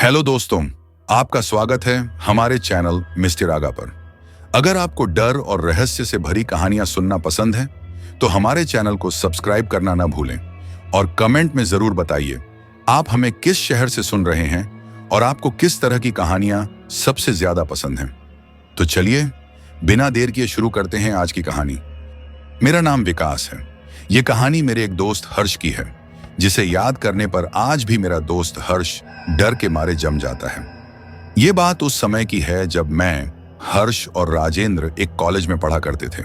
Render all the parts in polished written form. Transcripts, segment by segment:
Hello दोस्तों, आपका स्वागत है हमारे चैनल मिस्टर आगा पर। अगर आपको डर और रहस्य से भरी कहानियां सुनना पसंद है तो हमारे चैनल को सब्सक्राइब करना ना भूलें और कमेंट में जरूर बताइए आप हमें किस शहर से सुन रहे हैं और आपको किस तरह की कहानियां सबसे ज्यादा पसंद हैं। तो चलिए बिना देर किए शुरू करते हैं आज की कहानी। मेरा नाम विकास है। ये कहानी मेरे एक दोस्त हर्ष की है, जिसे याद करने पर आज भी मेरा दोस्त हर्ष डर के मारे जम जाता है। ये बात उस समय की है जब मैं, हर्ष और राजेंद्र एक कॉलेज में पढ़ा करते थे।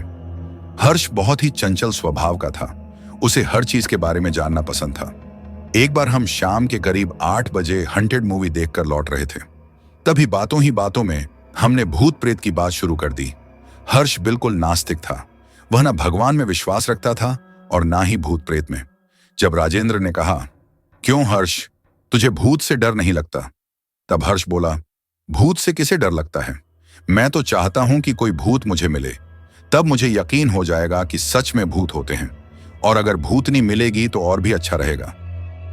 हर्ष बहुत ही चंचल स्वभाव का था। उसे हर चीज के बारे में जानना पसंद था। एक बार हम शाम के करीब 8 बजे हंटेड मूवी देखकर लौट रहे थे। तभी बातों ही बातों में हमने भूत प्रेत की बात शुरू कर दी। हर्ष बिल्कुल नास्तिक था। वह ना भगवान में विश्वास रखता था और ना ही भूत प्रेत में। जब राजेंद्र ने कहा, क्यों हर्ष, तुझे भूत से डर नहीं लगता? तब हर्ष बोला, भूत से किसे डर लगता है? मैं तो चाहता हूं कि कोई भूत मुझे मिले, तब मुझे यकीन हो जाएगा कि सच में भूत होते हैं, और अगर भूतनी मिलेगी तो और भी अच्छा रहेगा।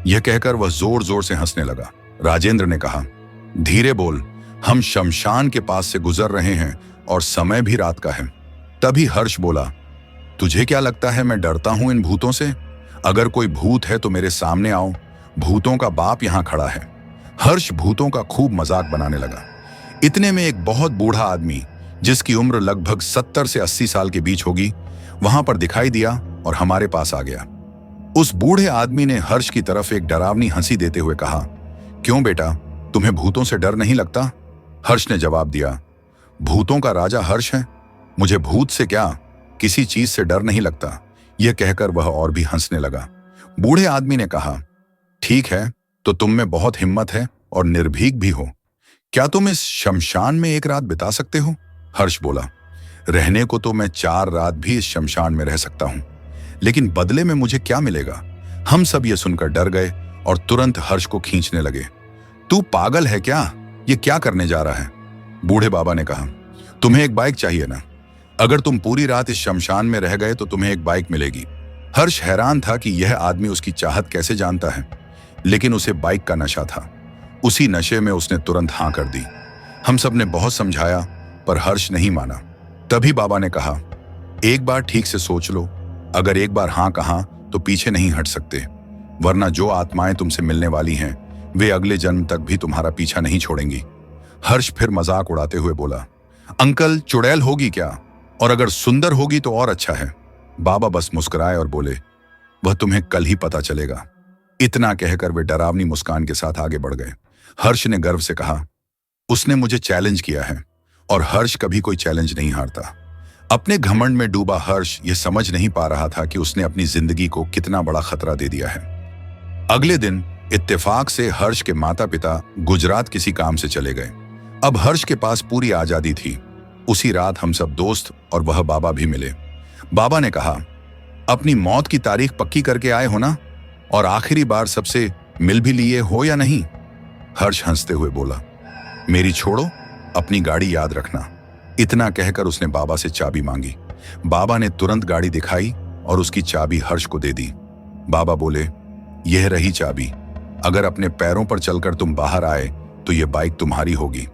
यह कहकर वह जोर जोर से हंसने लगा। राजेंद्र ने कहा, धीरे बोल, हम शमशान के पास से गुजर रहे हैं और समय भी रात का है। तभी हर्ष बोला, तुझे क्या लगता है मैं डरता हूं इन भूतों से? अगर कोई भूत है तो मेरे सामने आओ, भूतों का बाप यहां खड़ा है। हर्ष भूतों का खूब मजाक बनाने लगा। इतने में एक बहुत बूढ़ा आदमी, जिसकी उम्र लगभग 70 से 80 साल के बीच होगी, वहां पर दिखाई दिया और हमारे पास आ गया। उस बूढ़े आदमी ने हर्ष की तरफ एक डरावनी हंसी देते हुए कहा, क्यों बेटा, तुम्हें भूतों से डर नहीं लगता? हर्ष ने जवाब दिया, भूतों का राजा हर्ष है, मुझे भूत से क्या, किसी चीज से डर नहीं लगता। यह कहकर वह और भी हंसने लगा। बूढ़े आदमी ने कहा, ठीक है, तो तुम में बहुत हिम्मत है और निर्भीक भी हो। क्या तुम इस शमशान में एक रात बिता सकते हो? हर्ष बोला, रहने को तो मैं 4 रात भी इस शमशान में रह सकता हूं, लेकिन बदले में मुझे क्या मिलेगा? हम सब ये सुनकर डर गए और तुरंत हर्ष को खींचने लगे। तू पागल है क्या? ये क्या करने जा रहा है? बूढ़े बाबा ने कहा, तुम्हें एक बाइक चाहिए ना? अगर तुम पूरी रात इस शमशान में रह गए तो तुम्हें एक बाइक मिलेगी। हर्ष हैरान था कि यह आदमी उसकी चाहत कैसे जानता है, लेकिन उसे बाइक का नशा था। उसी नशे में उसने तुरंत हाँ कर दी। हम सब ने बहुत समझाया पर हर्ष नहीं माना। तभी बाबा ने कहा, एक बार ठीक से सोच लो, अगर एक बार हाँ कहा तो पीछे नहीं हट सकते, वरना जो आत्माएं तुमसे मिलने वाली हैं वे अगले जन्म तक भी तुम्हारा पीछा नहीं छोड़ेंगी। हर्ष फिर मजाक उड़ाते हुए बोला, अंकल चुड़ैल होगी क्या? और अगर सुंदर होगी तो और अच्छा है। बाबा बस मुस्कुराए और बोले, वह तुम्हें कल ही पता चलेगा। इतना कहकर वे डरावनी मुस्कान के साथ आगे बढ़ गए। हर्ष ने गर्व से कहा, उसने मुझे चैलेंज किया है और हर्ष कभी कोई चैलेंज नहीं हारता। अपने घमंड में डूबा हर्ष यह समझ नहीं पा रहा था कि उसने अपनी जिंदगी को कितना बड़ा खतरा दे दिया है। अगले दिन इत्तेफाक से हर्ष के माता पिता गुजरात किसी काम से चले गए। अब हर्ष के पास पूरी आजादी थी। उसी रात हम सब दोस्त और वह बाबा भी मिले। बाबा ने कहा, अपनी मौत की तारीख पक्की करके आए हो ना? और आखिरी बार सबसे मिल भी लिए हो या नहीं? हर्ष हंसते हुए बोला, मेरी छोड़ो, अपनी गाड़ी याद रखना। इतना कहकर उसने बाबा से चाबी मांगी। बाबा ने तुरंत गाड़ी दिखाई और उसकी चाबी हर्ष को दे दी। बाबा बोले, यह रही चाबी, अगर अपने पैरों पर चलकर तुम बाहर आए तो यह बाइक तुम्हारी होगी।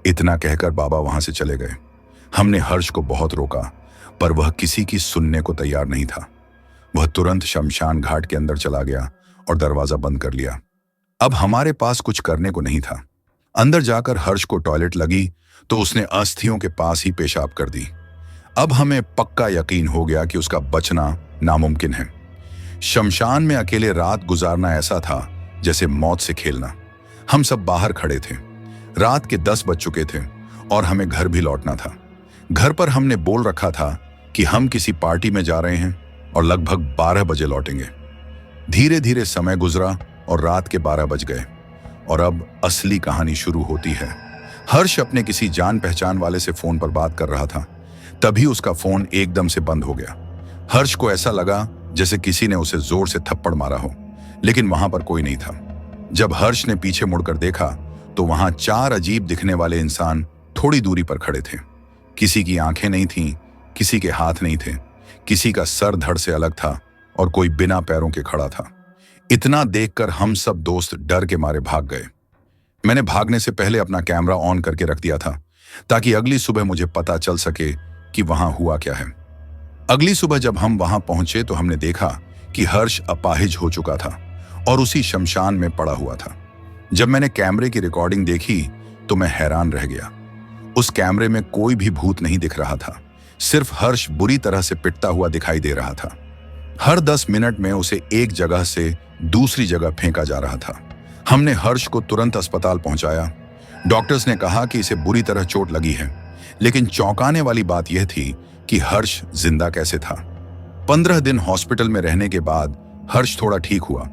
इतना कहकर बाबा वहां से चले गए। हमने हर्ष को बहुत रोका पर वह किसी की सुनने को तैयार नहीं था। वह तुरंत शमशान घाट के अंदर चला गया और दरवाजा बंद कर लिया। अब हमारे पास कुछ करने को नहीं था। अंदर जाकर हर्ष को टॉयलेट लगी तो उसने अस्थियों के पास ही पेशाब कर दी। अब हमें पक्का यकीन हो गया कि उसका बचना नामुमकिन है। शमशान में अकेले रात गुजारना ऐसा था जैसे मौत से खेलना। हम सब बाहर खड़े थे। रात के 10 बज चुके थे और हमें घर भी लौटना था। घर पर हमने बोल रखा था कि हम किसी पार्टी में जा रहे हैं और लगभग 12 बजे लौटेंगे। धीरे धीरे समय गुजरा और रात के 12 बज गए और अब असली कहानी शुरू होती है। हर्ष अपने किसी जान पहचान वाले से फोन पर बात कर रहा था। तभी उसका फोन एकदम से बंद हो गया। हर्ष को ऐसा लगा जैसे किसी ने उसे जोर से थप्पड़ मारा हो, लेकिन वहां पर कोई नहीं था। जब हर्ष ने पीछे मुड़कर देखा तो वहां 4 अजीब दिखने वाले इंसान थोड़ी दूरी पर खड़े थे। किसी की आंखें नहीं थीं, किसी के हाथ नहीं थे, किसी का सर धड़ से अलग था और कोई बिना पैरों के खड़ा था। इतना देखकर हम सब दोस्त डर के मारे भाग गए। मैंने भागने से पहले अपना कैमरा ऑन करके रख दिया था ताकि अगली सुबह मुझे पता चल सके कि वहां हुआ क्या है। अगली सुबह जब हम वहां पहुंचे तो हमने देखा कि हर्ष अपाहिज हो चुका था और उसी शमशान में पड़ा हुआ था। जब मैंने कैमरे की रिकॉर्डिंग देखी तो मैं हैरान रह गया। उस कैमरे में कोई भी भूत नहीं दिख रहा था, सिर्फ हर्ष बुरी तरह से पिटता हुआ दिखाई दे रहा था। हर 10 मिनट में उसे एक जगह से दूसरी जगह फेंका जा रहा था। हमने हर्ष को तुरंत अस्पताल पहुंचाया। डॉक्टर्स ने कहा कि इसे बुरी तरह चोट लगी है, लेकिन चौंकाने वाली बात यह थी कि हर्ष जिंदा कैसे था। 15 दिन हॉस्पिटल में रहने के बाद हर्ष थोड़ा ठीक हुआ।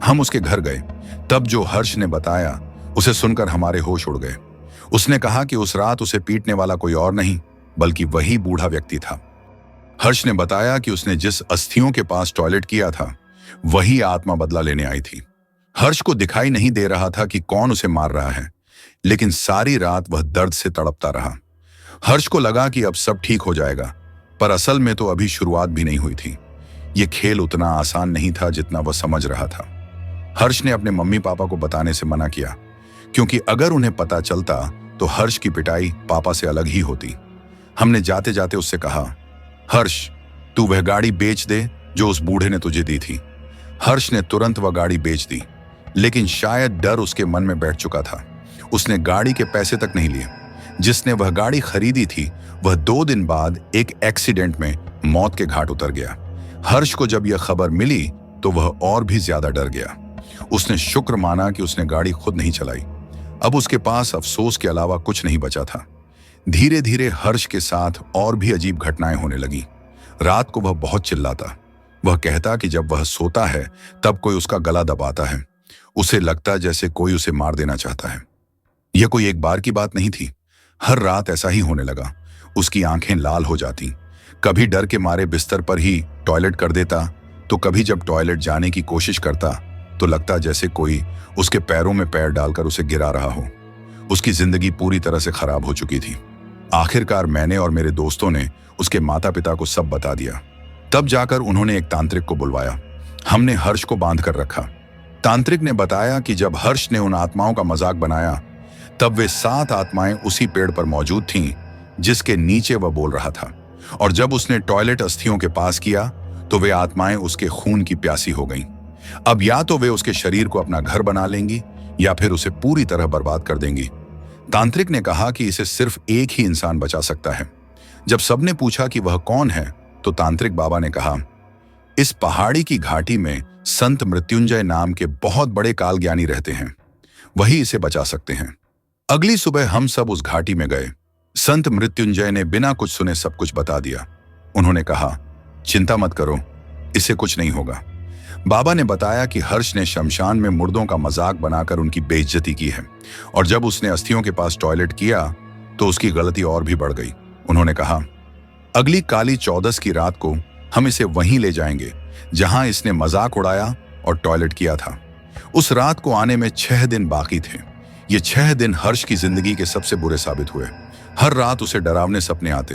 हम उसके घर गए। तब जो हर्ष ने बताया उसे सुनकर हमारे होश उड़ गए। उसने कहा कि उस रात उसे पीटने वाला कोई और नहीं बल्कि वही बूढ़ा व्यक्ति था। हर्ष ने बताया कि उसने जिस अस्थियों के पास टॉयलेट किया था वही आत्मा बदला लेने आई थी। हर्ष को दिखाई नहीं दे रहा था कि कौन उसे मार रहा है, लेकिन सारी रात वह दर्द से तड़पता रहा। हर्ष को लगा कि अब सब ठीक हो जाएगा, पर असल में तो अभी शुरुआत भी नहीं हुई थी। यह खेल उतना आसान नहीं था जितना वह समझ रहा था। हर्ष ने अपने मम्मी पापा को बताने से मना किया, क्योंकि अगर उन्हें पता चलता तो हर्ष की पिटाई पापा से अलग ही होती। हमने जाते जाते उससे कहा, हर्ष, तू वह गाड़ी बेच दे जो उस बूढ़े ने तुझे दी थी। हर्ष ने तुरंत वह गाड़ी बेच दी, लेकिन शायद डर उसके मन में बैठ चुका था। उसने गाड़ी के पैसे तक नहीं लिए। जिसने वह गाड़ी खरीदी थी वह 2 दिन बाद एक एक्सीडेंट में मौत के घाट उतर गया। हर्ष को जब यह खबर मिली तो वह और भी ज्यादा डर गया। उसने शुक्र माना कि उसने गाड़ी खुद नहीं चलाई। अब उसके पास अफसोस के अलावा कुछ नहीं बचा था। धीरे धीरे हर्ष के साथ और भी अजीब घटनाएं होने लगी। रात को वह बहुत चिल्लाता। वह कहता कि जब वह सोता है तब कोई उसका गला दबाता है। उसे लगता जैसे कोई उसे मार देना चाहता है। यह कोई एक बार की बात नहीं थी। हर रात ऐसा ही होने लगा। उसकी आंखें लाल हो जाती। कभी डर के मारे बिस्तर पर ही टॉयलेट कर देता, तो कभी जब टॉयलेट जाने की कोशिश करता तो लगता जैसे कोई उसके पैरों में पैर डालकर उसे गिरा रहा हो। उसकी जिंदगी पूरी तरह से खराब हो चुकी थी। आखिरकार मैंने और मेरे दोस्तों ने उसके माता पिता को सब बता दिया। तब जाकर उन्होंने एक तांत्रिक को बुलवाया। हमने हर्ष को बांध कर रखा। तांत्रिक ने बताया कि जब हर्ष ने उन आत्माओं का मजाक बनाया तब वे 7 आत्माएं उसी पेड़ पर मौजूद थीं जिसके नीचे वह बोल रहा था, और जब उसने टॉयलेट अस्थियों के पास किया तो वे आत्माएं उसके खून की प्यासी हो गईं। अब या तो वे उसके शरीर को अपना घर बना लेंगी या फिर उसे पूरी तरह बर्बाद कर देंगी। तांत्रिक ने कहा कि इसे सिर्फ एक ही इंसान बचा सकता है। जब सबने पूछा कि वह कौन है तो तांत्रिक बाबा ने कहा, इस पहाड़ी की घाटी में संत मृत्युंजय नाम के बहुत बड़े कालज्ञानी रहते हैं, वही इसे बचा सकते हैं। अगली सुबह हम सब उस घाटी में गए। संत मृत्युंजय ने बिना कुछ सुने सब कुछ बता दिया। उन्होंने कहा, चिंता मत करो, इससे कुछ नहीं होगा। बाबा ने बताया कि हर्ष ने शमशान में मुर्दों का मजाक बनाकर उनकी बेइज्जती की है, और जब उसने अस्थियों के पास टॉयलेट किया तो उसकी गलती और भी बढ़ गई। उन्होंने कहा, अगली काली चौदस की रात को हम इसे वहीं ले जाएंगे जहां इसने मजाक उड़ाया और टॉयलेट किया था। उस रात को आने में 6 दिन बाकी थे। ये 6 दिन हर्ष की जिंदगी के सबसे बुरे साबित हुए। हर रात उसे डरावने सपने आते।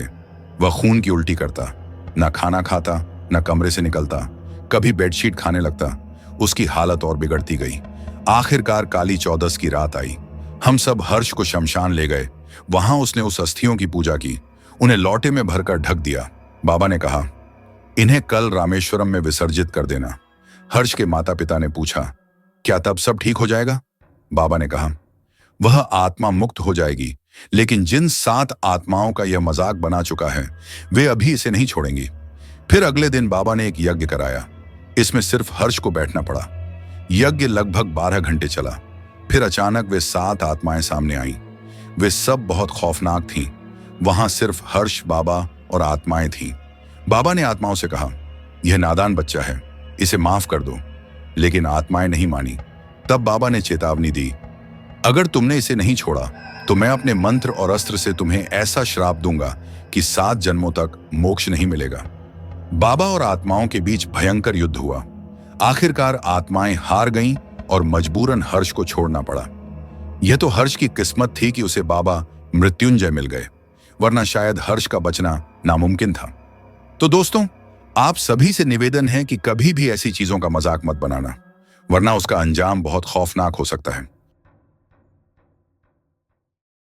वह खून की उल्टी करता, न खाना खाता, न कमरे से निकलता, कभी बेडशीट खाने लगता। उसकी हालत और बिगड़ती गई। आखिरकार काली चौदस की रात आई। हम सब हर्ष को शमशान ले गए। वहां उसने उस अस्थियों की पूजा की, उन्हें लौटे में भरकर ढक दिया। बाबा ने कहा, इन्हें कल रामेश्वरम में विसर्जित कर देना। हर्ष के माता पिता ने पूछा, क्या तब सब ठीक हो जाएगा? बाबा ने कहा, वह आत्मा मुक्त हो जाएगी, लेकिन जिन 7 आत्माओं का यह मजाक बना चुका है वे अभी इसे नहीं छोड़ेंगी। फिर अगले दिन बाबा ने एक यज्ञ कराया। इसमें सिर्फ हर्ष को बैठना पड़ा। यज्ञ लगभग 12 घंटे चला। फिर अचानक वे 7 आत्माएं सामने आईं। वे सब बहुत खौफनाक थीं। वहां सिर्फ हर्ष, बाबा और आत्माएं थीं। बाबा ने आत्माओं से कहा, यह नादान बच्चा है, इसे माफ कर दो। लेकिन आत्माएं नहीं मानी। तब बाबा ने चेतावनी दी, अगर तुमने इसे नहीं छोड़ा तो मैं अपने मंत्र और अस्त्र से तुम्हें ऐसा श्राप दूंगा कि 7 जन्मों तक मोक्ष नहीं मिलेगा। बाबा और आत्माओं के बीच भयंकर युद्ध हुआ। आखिरकार आत्माएं हार गईं और मजबूरन हर्ष को छोड़ना पड़ा। यह तो हर्ष की किस्मत थी कि उसे बाबा मृत्युंजय मिल गए, वरना शायद हर्ष का बचना नामुमकिन था। तो दोस्तों, आप सभी से निवेदन है कि कभी भी ऐसी चीजों का मजाक मत बनाना, वरना उसका अंजाम बहुत खौफनाक हो सकता है।